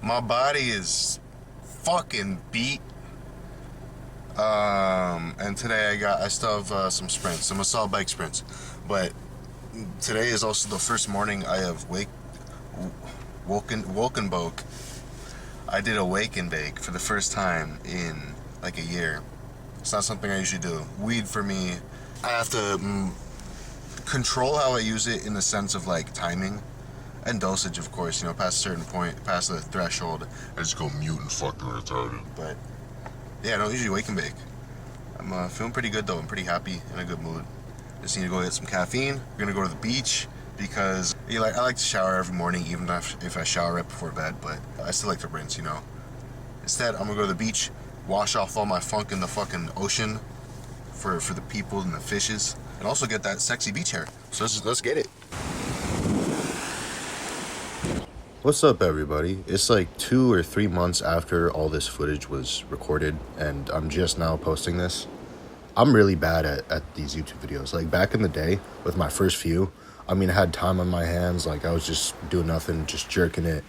My body is fucking beat. And today I still have some sprints, some assault bike sprints. But today is also the first morning I have woken boke. I did a wake and bake for the first time in like a year. It's not something I usually do. Weed for me, I have to control how I use it in the sense of like timing and dosage, of course. You know, past a certain point, past the threshold, I just go mutant fucking retarded. But yeah, I don't usually wake and bake. I'm feeling pretty good though. I'm pretty happy, in a good mood. Just need to go get some caffeine. We're gonna go to the beach because I like to shower every morning, even if I shower right before bed. But I still like to rinse, you know. Instead, I'm gonna go to the beach, wash off all my funk in the fucking ocean for the people and the fishes, and also get that sexy beach hair. So let's get it. What's up, everybody? It's like 2 or 3 months after all this footage was recorded, and I'm just now posting this. I'm really bad at these YouTube videos. Like, back in the day, with my first few, I mean, I had time on my hands. Like, I was just doing nothing, just jerking it,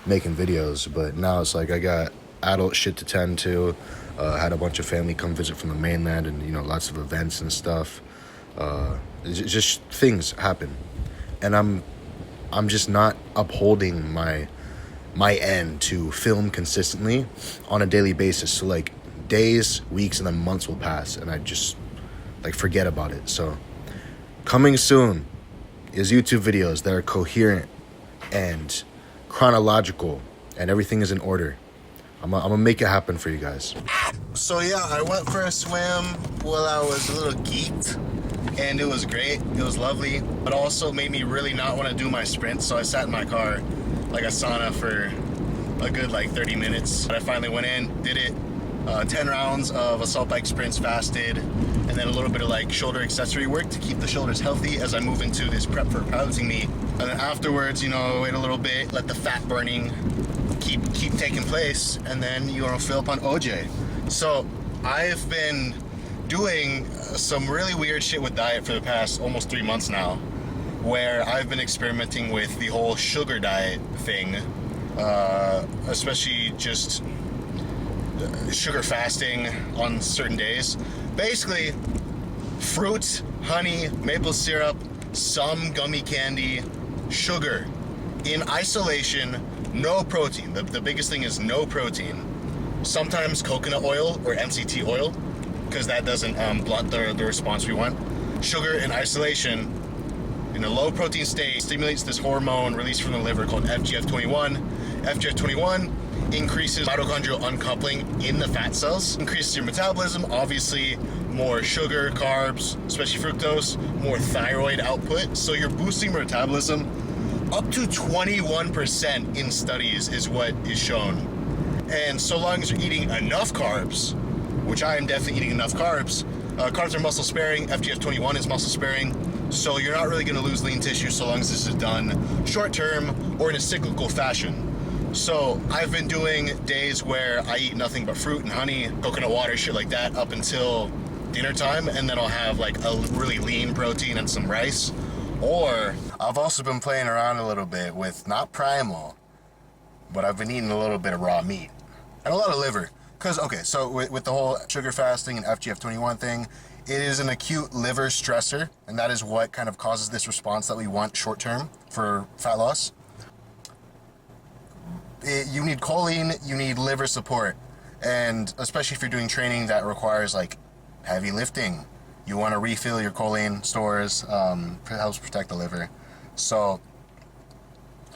making videos. But now it's like I got adult shit to tend to. Had a bunch of family come visit from the mainland, and, you know, lots of events and stuff. It's just things happen. And I'm just not upholding my end to film consistently on a daily basis. So like days, weeks, and then months will pass, and I just like forget about it. So coming soon is YouTube videos that are coherent and chronological, and everything is in order. I'm gonna make it happen for you guys. So yeah, I went for a swim while I was a little geeked, and it was great. It was lovely, but also made me really not want to do my sprint. So I sat in my car like a sauna for a good like 30 minutes. But I finally went in, did it. 10 rounds of assault bike sprints fasted, and then a little bit of like shoulder accessory work to keep the shoulders healthy as I move into this prep for piloting meet. And then afterwards, you know, wait a little bit, let the fat burning keep taking place, and then you want to fill up on OJ. So I've been doing some really weird shit with diet for the past almost 3 months now, where I've been experimenting with the whole sugar diet thing, especially just sugar fasting on certain days. Basically, fruit, honey, maple syrup, some gummy candy, sugar in isolation, no protein. The biggest thing is no protein. Sometimes coconut oil or MCT oil, because that doesn't blunt the response we want. Sugar in isolation in a low protein state stimulates this hormone released from the liver called FGF21. FGF21 increases mitochondrial uncoupling in the fat cells, increases your metabolism, obviously more sugar, carbs, especially fructose, more thyroid output. So you're boosting metabolism up to 21% in studies is what is shown. And so long as you're eating enough carbs, which I am definitely eating enough carbs. Carbs are muscle sparing, FGF21 is muscle sparing, so you're not really gonna lose lean tissue so long as this is done short term or in a cyclical fashion. So I've been doing days where I eat nothing but fruit and honey, coconut water, shit like that up until dinner time, and then I'll have like a really lean protein and some rice. Or I've also been playing around a little bit with not primal, but I've been eating a little bit of raw meat and a lot of liver. Because, okay, so with the whole sugar fasting and FGF21 thing, it is an acute liver stressor, and that is what kind of causes this response that we want short term for fat loss. You need choline, you need liver support, and especially if you're doing training that requires like heavy lifting, you want to refill your choline stores. It helps protect the liver. So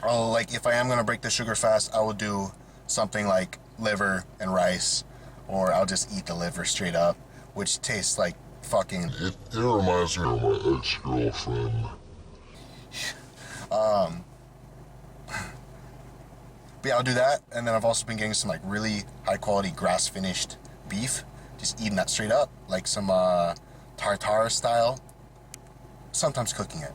like if I am going to break the sugar fast, I will do something like liver and rice, or I'll just eat the liver straight up, which tastes like fucking... It reminds me of my ex-girlfriend. But yeah, I'll do that, and then I've also been getting some like really high quality grass finished beef, just eating that straight up, like some tartare style, sometimes cooking it.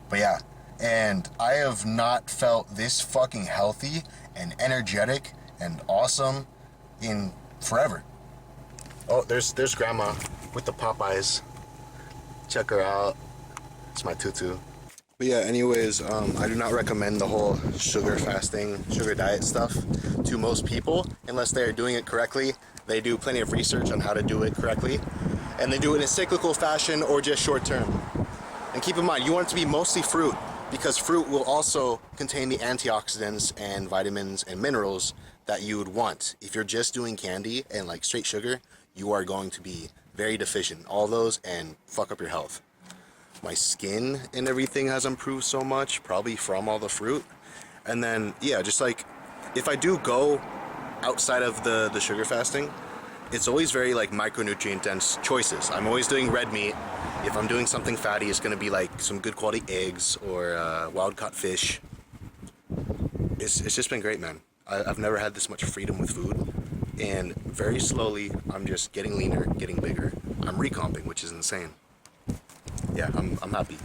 But yeah, and I have not felt this fucking healthy and energetic and awesome in forever. Oh, there's grandma with the Popeyes. Check her out. It's my tutu. But yeah, anyways, I do not recommend the whole sugar fasting, sugar diet stuff to most people unless they are doing it correctly. They do plenty of research on how to do it correctly, and they do it in a cyclical fashion or just short term. And keep in mind, you want it to be mostly fruit because fruit will also contain the antioxidants and vitamins and minerals that you would want. If you're just doing candy and like straight sugar, you are going to be very deficient in all those and fuck up your health. My skin and everything has improved so much, probably from all the fruit. And then, yeah, just like if I do go outside of the sugar fasting, it's always very like micronutrient dense choices. I'm always doing red meat. If I'm doing something fatty, it's gonna be like some good quality eggs or wild caught fish. It's just been great, man. I've never had this much freedom with food, and very slowly I'm just getting leaner, getting bigger. I'm recomping, which is insane. Yeah, I'm happy.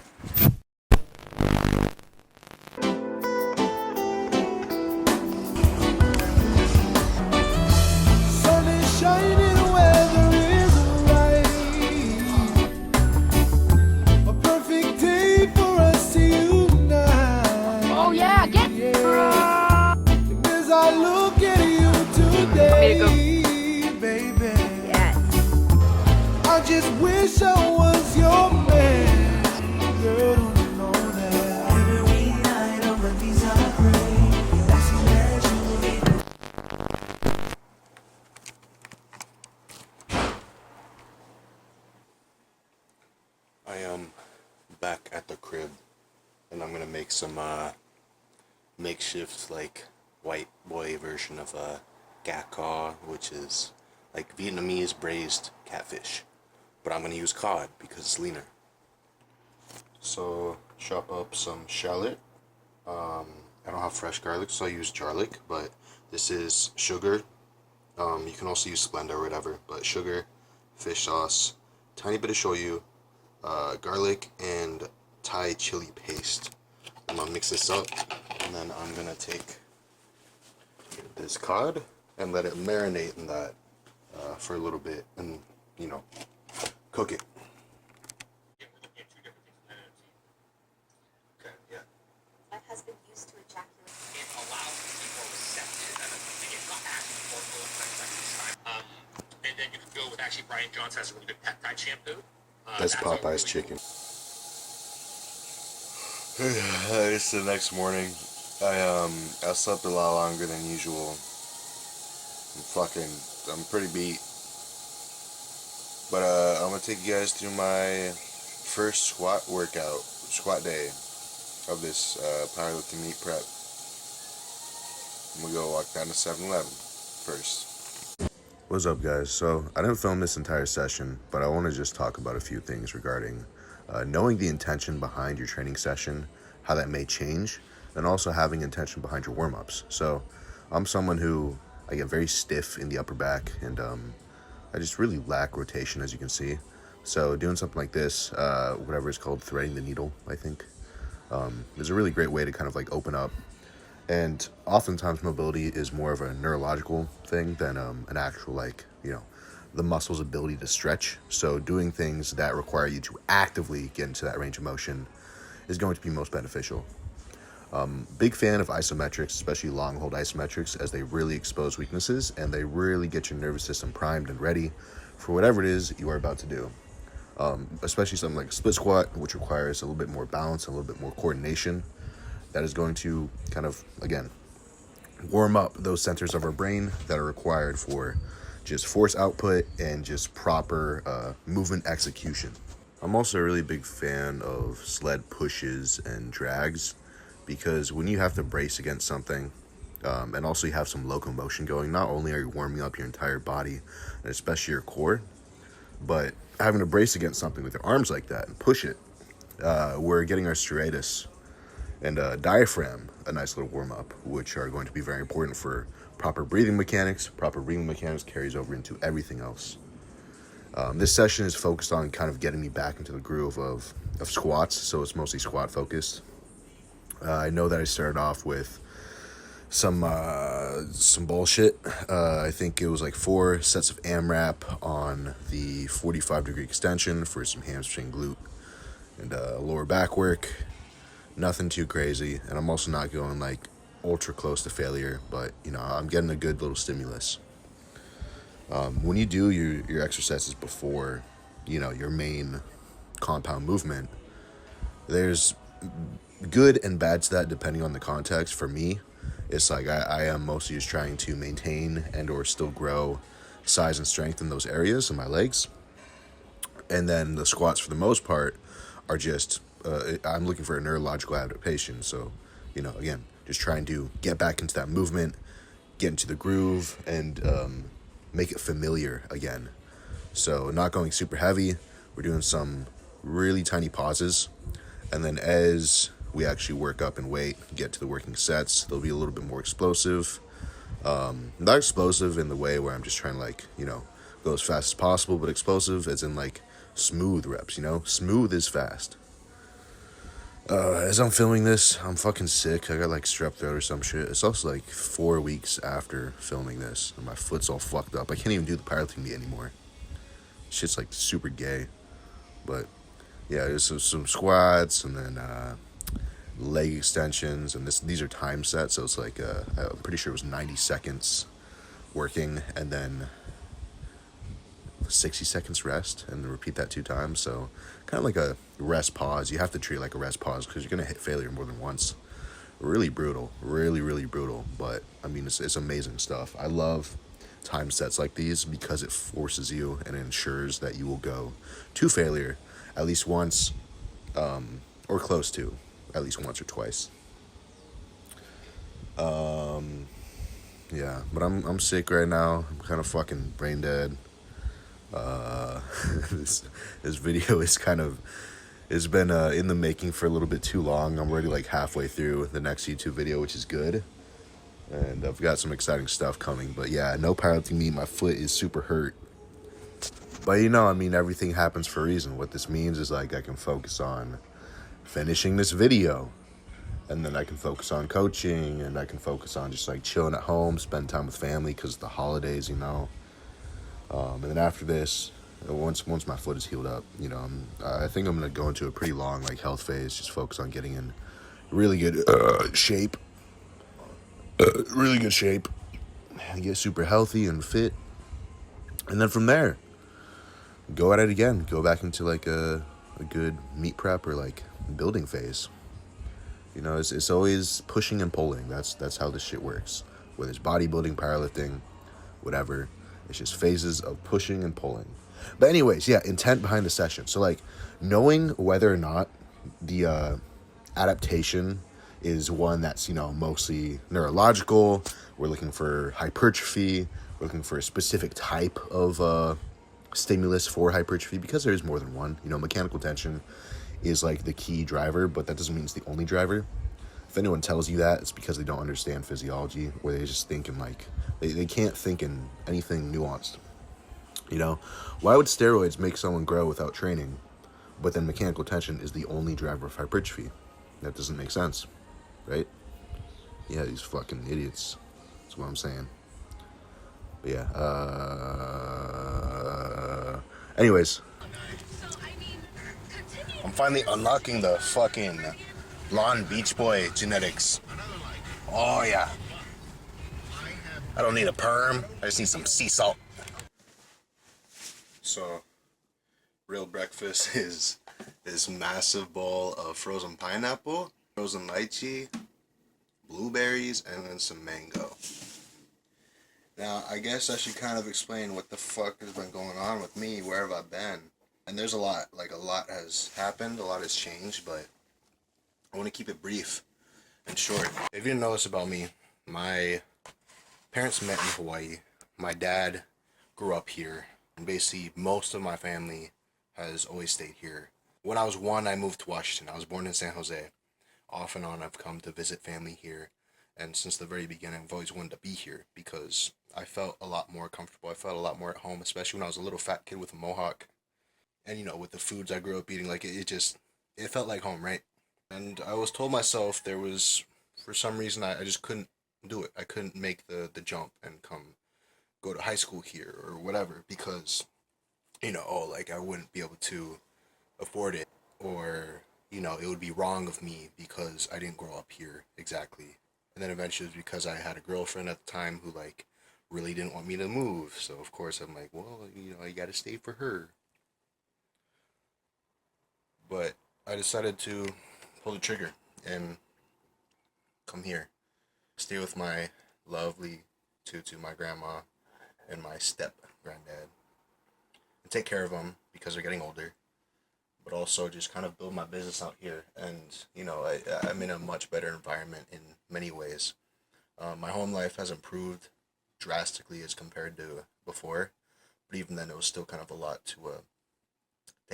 Sun is shining, weather is right. A perfect day for us to unite. Oh yeah, get. And as I look at you today, baby, Yes. I just wish I was your man. Girl, don't you know that every night on my knees I pray that's the you will be. I am back at the crib, and I'm gonna make some makeshift like white boy version of gak, which is like Vietnamese braised catfish, but I'm gonna use cod because it's leaner. So chop up some shallot. I don't have fresh garlic, so I use garlic, but this is sugar. You can also use Splenda or whatever, but sugar, fish sauce, tiny bit of shoyu, garlic, and Thai chili paste. I'm gonna mix this up, and then I'm gonna take this cod and let it marinate in that for a little bit, and cook it. Okay, yeah. My husband used to ejaculate. It allows you to be more receptive and it's not actually more full this time. And then you can go with actually Brian Johnson has a really good peptide shampoo. That's Popeye's really chicken. It's the next morning. I slept a lot longer than usual. I'm pretty beat. But I'm gonna take you guys through my first squat day of this powerlifting meet prep. I'm gonna go walk down to 7-Eleven first. What's up, guys? So I didn't film this entire session, but I want to just talk about a few things regarding knowing the intention behind your training session, how that may change, and also having intention behind your warm-ups. So I'm someone who I get very stiff in the upper back, and I just really lack rotation, as you can see. So doing something like this, whatever it's called, threading the needle, I think, is a really great way to kind of like open up. And oftentimes mobility is more of a neurological thing than an actual the muscle's ability to stretch. So doing things that require you to actively get into that range of motion is going to be most beneficial. Big fan of isometrics, especially long hold isometrics, as they really expose weaknesses and they really get your nervous system primed and ready for whatever it is you are about to do. Especially something like a split squat, which requires a little bit more balance, a little bit more coordination. That is going to kind of, again, warm up those centers of our brain that are required for just force output and just proper movement execution. I'm also a really big fan of sled pushes and drags, because when you have to brace against something, and also you have some locomotion going, not only are you warming up your entire body, and especially your core, but having to brace against something with your arms like that and push it, we're getting our striatus and diaphragm a nice little warm-up, which are going to be very important for proper breathing mechanics. Proper breathing mechanics carries over into everything else. This session is focused on kind of getting me back into the groove of squats, so it's mostly squat focused. I know that I started off with some bullshit. I think it was like 4 sets of AMRAP on the 45-degree extension for some hamstring, glute, and lower back work. Nothing too crazy, and I'm also not going like ultra close to failure, but you know, I'm getting a good little stimulus. When you do your exercises before, you know, your main compound movement, there's good and bad to that depending on the context. For me, it's like I am mostly just trying to maintain and or still grow size and strength in those areas in my legs. And then the squats for the most part are just I'm looking for a neurological adaptation. So, you know, again, just trying to get back into that movement, get into the groove, and make it familiar again. So not going super heavy. We're doing some really tiny pauses, and then as we actually work up in weight, get to the working sets, they'll be a little bit more explosive. Not explosive in the way where I'm just trying to like, you know, go as fast as possible, but explosive as in like smooth reps, you know? Smooth is fast. As I'm filming this, I'm fucking sick. I got like strep throat or some shit. It's also like 4 weeks after filming this, and my foot's all fucked up. I can't even do the powerlifting meet anymore. Shit's like super gay. But yeah, there's some squats and then leg extensions, and these are time set, so it's like I'm pretty sure it was 90 seconds working and then 60 seconds rest, and then repeat that 2 times. So kind of like a rest pause. You have to treat it like a rest pause because you're gonna hit failure more than once. Really brutal, really brutal, but I mean it's amazing stuff. I love time sets like these because it forces you and ensures that you will go to failure at least once, or close to at least once or twice. Yeah, but I'm sick right now. I'm kind of fucking brain dead. this this video is kind of, it's been in the making for a little bit too long. I'm already like halfway through the next YouTube video, which is good, and I've got some exciting stuff coming. But yeah, no powerlifting meet. My foot is super hurt, but you know, I mean, everything happens for a reason. What this means is like I can focus on finishing this video, and then I can focus on coaching, and I can focus on just like chilling at home, spend time with family because the holidays, you know. And then after this, once my foot is healed up, you know, I think I'm gonna go into a pretty long like health phase, just focus on getting in really good shape, really good shape, and get super healthy and fit, and then from there, go at it again, go back into like a good meat prep or like building phase. You know, it's always pushing and pulling. That's how this shit works. Whether it's bodybuilding, powerlifting, whatever. It's just phases of pushing and pulling. But anyways, yeah, intent behind the session. So like knowing whether or not the adaptation is one that's, you know, mostly neurological. We're looking for hypertrophy. We're looking for a specific type of stimulus for hypertrophy, because there is more than one. You know, mechanical tension is like the key driver, but that doesn't mean it's the only driver. If anyone tells you that, it's because they don't understand physiology, or they just think in like, they can't think in anything nuanced. You know, why would steroids make someone grow without training, but then mechanical tension is the only driver of hypertrophy? That doesn't make sense, right? Yeah, these fucking idiots. That's what I'm saying. But yeah, anyways, I'm finally unlocking the fucking Blonde Beach Boy genetics. Oh yeah. I don't need a perm. I just need some sea salt. So, real breakfast is this massive bowl of frozen pineapple, frozen lychee, blueberries, and then some mango. Now, I guess I should kind of explain what the fuck has been going on with me, where have I been? And there's a lot, like a lot has happened, a lot has changed, but I want to keep it brief and short. If you didn't know this about me, my parents met in Hawaii. My dad grew up here, and basically most of my family has always stayed here. When I was 1, I moved to Washington. I was born in San Jose. Off and on, I've come to visit family here, and since the very beginning, I've always wanted to be here because I felt a lot more comfortable. I felt a lot more at home, especially when I was a little fat kid with a mohawk. And, you know, with the foods I grew up eating, like, it felt like home, right? And I was told myself there was, for some reason, I just couldn't do it. I couldn't make the jump and go to high school here or whatever because, you know, like I wouldn't be able to afford it, or, you know, it would be wrong of me because I didn't grow up here exactly. And then eventually it was because I had a girlfriend at the time who like really didn't want me to move. So of course I'm like, well, you know, you got to stay for her. But I decided to pull the trigger and come here, stay with my lovely tutu, my grandma, and my step granddad, and take care of them because they're getting older. But also just kind of build my business out here, and you know, I'm in a much better environment in many ways. My home life has improved drastically as compared to before, but even then, it was still kind of a lot to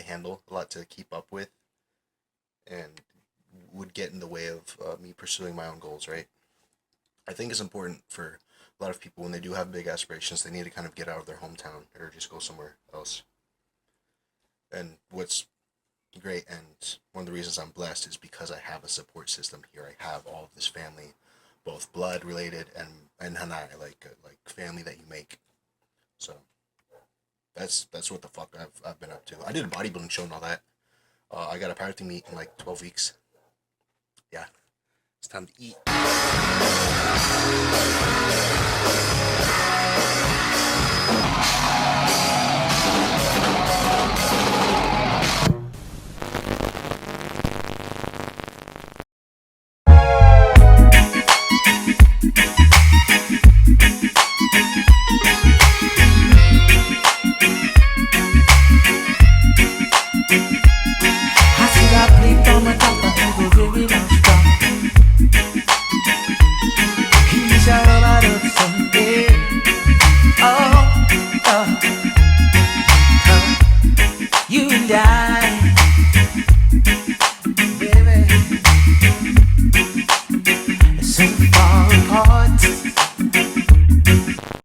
handle, a lot to keep up with, and would get in the way of me pursuing my own goals. Right? I think it's important for a lot of people when they do have big aspirations, they need to kind of get out of their hometown or just go somewhere else. And what's great, and one of the reasons I'm blessed is because I have a support system here. I have all of this family, both blood related and hanai, like family that you make. So that's what the fuck I've been up to. I did a bodybuilding show and all that. I got a powerlifting meet in like 12 weeks. Yeah, it's time to eat.